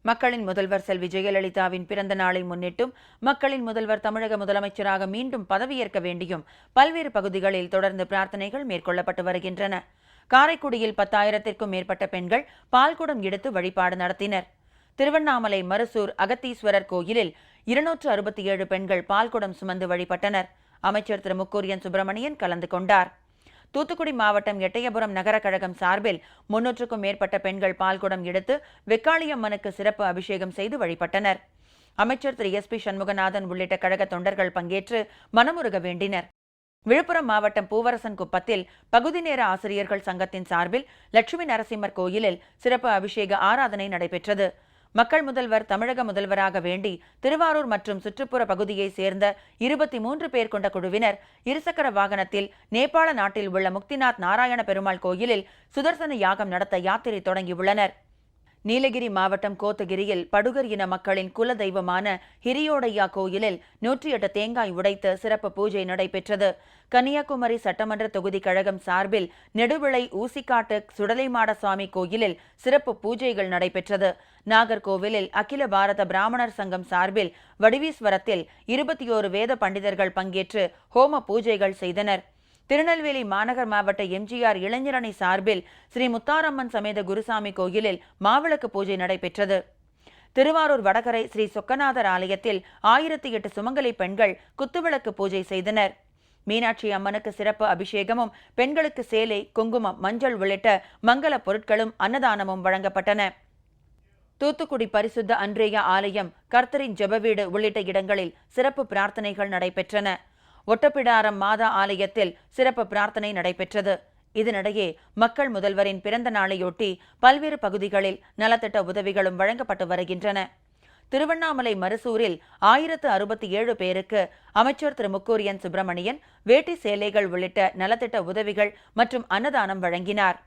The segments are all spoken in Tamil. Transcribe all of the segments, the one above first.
மக்களின் முதல்வர் செல்வி ஜெயலலிதாவின் பிறந்த நாளை முன்னிட்டும் மக்களின் முதல்வர் தமிழக முதலமைச்சராக மீண்டும் பதவியேற்க வேண்டியும் பல்வேறு பகுதிகளில் தொடர்ந்து பிரார்த்தனைகள் மேற்கொள்ளப்பட்டு வருகின்றன. காரைக்குடியில் 10,000க்கும் மேற்பட்ட பெண்கள் பால்குடம் எடுத்து வழிபாடு நடத்தினர். திருவண்ணாமலை மருசூர் அகத்தீஸ்வரர் கோயிலில் 267 பெண்கள் பால்குடம் சுமந்து வழிபட்டனர். அமைச்சர் திரு முக்கூரியன் சுப்பிரமணியன் கலந்து கொண்டார். தூத்துக்குடி மாவட்டம் எட்டயபுரம் நகர கழகம் சார்பில் 300க்கும் மேற்பட்ட பெண்கள் பால்குடம் எடுத்து வெக்காளியம்மனுக்கு சிறப்பு அபிஷேகம் செய்து வழிபட்டனர். அமைச்சர் திரு SP சண்முகநாதன் உள்ளிட்ட கழக தொண்டர்கள் பங்கேற்று மனமுருக வேண்டினர். விழுப்புரம் மாவட்டம் பூவரசன் குப்பத்தில் பகுதி நேர ஆசிரியர்கள் சங்கத்தின் சார்பில் லட்சுமி நரசிம்மர் கோயிலில் சிறப்பு அபிஷேக ஆராதனை நடைபெற்றது. மக்கள் முதல்வர் தமிழக முதல்வராக வேண்டி திருவாரூர் மற்றும் சுற்றுப்புற பகுதியை சேர்ந்த 23 பேர் கொண்ட குழுவினர் இருசக்கர வாகனத்தில் நேபாள நாட்டில் உள்ள முக்திநாத் நாராயண பெருமாள் கோயிலில் சுதர்சன யாகம் நடத்த யாத்திரை தொடங்கியுள்ளனர். நீலகிரி மாவட்டம் கோத்தகிரியில் படுகர் இன மக்களின் குல தெய்வமான ஹிரியோடையா கோயிலில் 108 தேங்காய் உடைத்து சிறப்பு பூஜை நடைபெற்றது. கன்னியாகுமரி சட்டமன்ற தொகுதி கழகம் சார்பில் நெடுவிளை ஊசிக்காட்டு சுடலைமாட சுவாமி கோயிலில் சிறப்பு பூஜைகள் நடைபெற்றது. நாகர்கோவிலில் அகில பாரத பிராமணர் சங்கம் சார்பில் வடிவீஸ்வரத்தில் 21 வேத பண்டிதர்கள் பங்கேற்று ஹோம பூஜைகள் செய்தனர். திருநெல்வேலி மாநகர் மாவட்ட MGR இளைஞரணி சார்பில் ஸ்ரீ முத்தாரம்மன் சமேத குருசாமி கோயிலில் மாவிளக்கு பூஜை நடைபெற்றது. திருவாரூர் வடகரை ஸ்ரீ சொக்கநாதர் ஆலயத்தில் 1008 சுமங்கலி பெண்கள் குத்துவிளக்கு பூஜை செய்தனர். மீனாட்சி அம்மனுக்கு சிறப்பு அபிஷேகமும் பெண்களுக்கு சேலை, குங்குமம், மஞ்சள் உள்ளிட்ட மங்கள பொருட்களும் அன்னதானமும் வழங்கப்பட்டன. தூத்துக்குடி பரிசுத்த அன்ரேயா ஆலயம், கர்த்தரின் ஜெபவீடு உள்ளிட்ட இடங்களில் சிறப்பு பிரார்த்தனைகள் நடைபெற்றன. ஒட்டப்பிடாரம் மாதா ஆலயத்தில் சிறப்பு பிரார்த்தனை நடைபெற்றது. இதனிடையே மக்கள் முதல்வரின் பிறந்த நாளையொட்டி பல்வேறு பகுதிகளில் நலத்திட்ட உதவிகளும் வழங்கப்பட்டு வருகின்றன. திருவண்ணாமலை மருசூரில் 1067 பேருக்கு அமைச்சர் திரு முக்கூரியன் சுப்பிரமணியன் வேட்டி சேலைகள் உள்ளிட்ட நலத்திட்ட உதவிகள் மற்றும் அன்னதானம் வழங்கினார்.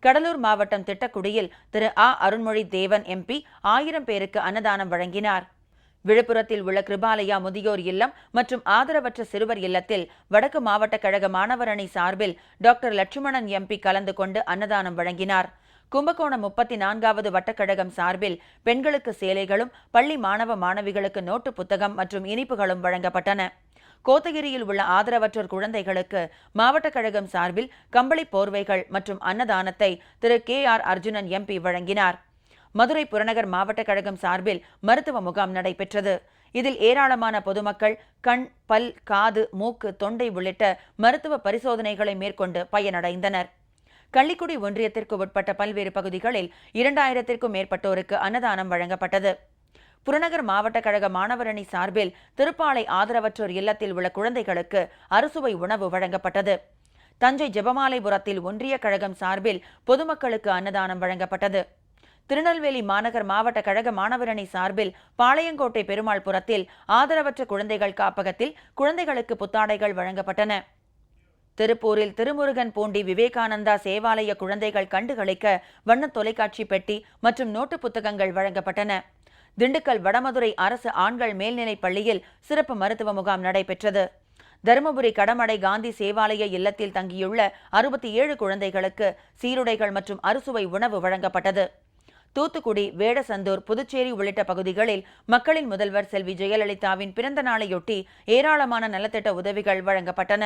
கடலூர் மாவட்டம் திட்டக்குடியில் திரு அருண்மொழி தேவன் MP 1000 பேருக்கு அன்னதானம் வழங்கினார். விழுப்புரத்தில் உள்ள கிருபாலயா முதியோர் இல்லம் மற்றும் ஆதரவற்ற சிறுவர் இல்லத்தில் வடக்கு மாவட்ட கழக மாணவர் அணி சார்பில் டாக்டர் லட்சுமணன் MP கலந்து கொண்டு அன்னதானம் வழங்கினார். கும்பகோணம் 34வது வட்டக்கழகம் சார்பில் பெண்களுக்கு சேலைகளும் பள்ளி மாணவ மாணவிகளுக்கு நோட்டு புத்தகம் மற்றும் இனிப்புகளும் வழங்கப்பட்டன. கோத்தகிரியில் உள்ள ஆதரவற்றோர் குழந்தைகளுக்கு மாவட்ட கழகம் சார்பில் கம்பளி போர்வைகள் மற்றும் அன்னதானத்தை திரு KR அர்ஜுனன் MP வழங்கினார். மதுரை புறநகர் மாவட்ட கழகம் சார்பில் மருத்துவ முகாம் நடைபெற்றது. இதில் ஏராளமான பொதுமக்கள் கண், பல், காது, மூக்கு, தொண்டை உள்ளிட்ட மருத்துவ பரிசோதனைகளை மேற்கொண்டு பயனடைந்தனர். கள்ளிக்குடி ஒன்றியத்திற்கு உட்பட்ட பல்வேறு பகுதிகளில் 2000க்கும் மேற்பட்டோருக்கு அன்னதானம் வழங்கப்பட்டது. புறநகர் மாவட்ட கழக மாணவர் அணி சார்பில் திருப்பாலை ஆதரவற்றோர் இல்லத்தில் உள்ள குழந்தைகளுக்கு அறுசுவை உணவு வழங்கப்பட்டது. தஞ்சை ஜெபமாலைபுரத்தில் ஒன்றிய கழகம் சார்பில் பொதுமக்களுக்கு அன்னதானம் வழங்கப்பட்டது. திருநெல்வேலி மாநகர் மாவட்ட கழக மாணவர் அணி சார்பில் பாளையங்கோட்டை பெருமாள்புரத்தில் ஆதரவற்ற குழந்தைகள் காப்பகத்தில் குழந்தைகளுக்கு புத்தாடைகள் வழங்கப்பட்டன. திருப்பூரில் திருமுருகன் பூண்டி விவேகானந்தா சேவாலய குழந்தைகள் கண்டுகளிக்க வண்ண தொலைக்காட்சி பெட்டி மற்றும் நோட்டு புத்தகங்கள் வழங்கப்பட்டன. திண்டுக்கல் வடமதுரை அரசு ஆண்கள் மேல்நிலைப் பள்ளியில் சிறப்பு மருத்துவ முகாம் நடைபெற்றது. தருமபுரி கடமடை காந்தி சேவாலய இல்லத்தில் தங்கியுள்ள 67 குழந்தைகளுக்கு சீருடைகள் மற்றும் அறுசுவை உணவு வழங்கப்பட்டது. தூத்துக்குடி, வேடசந்தூர், புதுச்சேரி உள்ளிட்ட பகுதிகளில் மக்களின் முதல்வர் செல்வி ஜெயலலிதாவின் பிறந்த நாளையொட்டி ஏராளமான நலத்திட்ட உதவிகள் வழங்கப்பட்டன.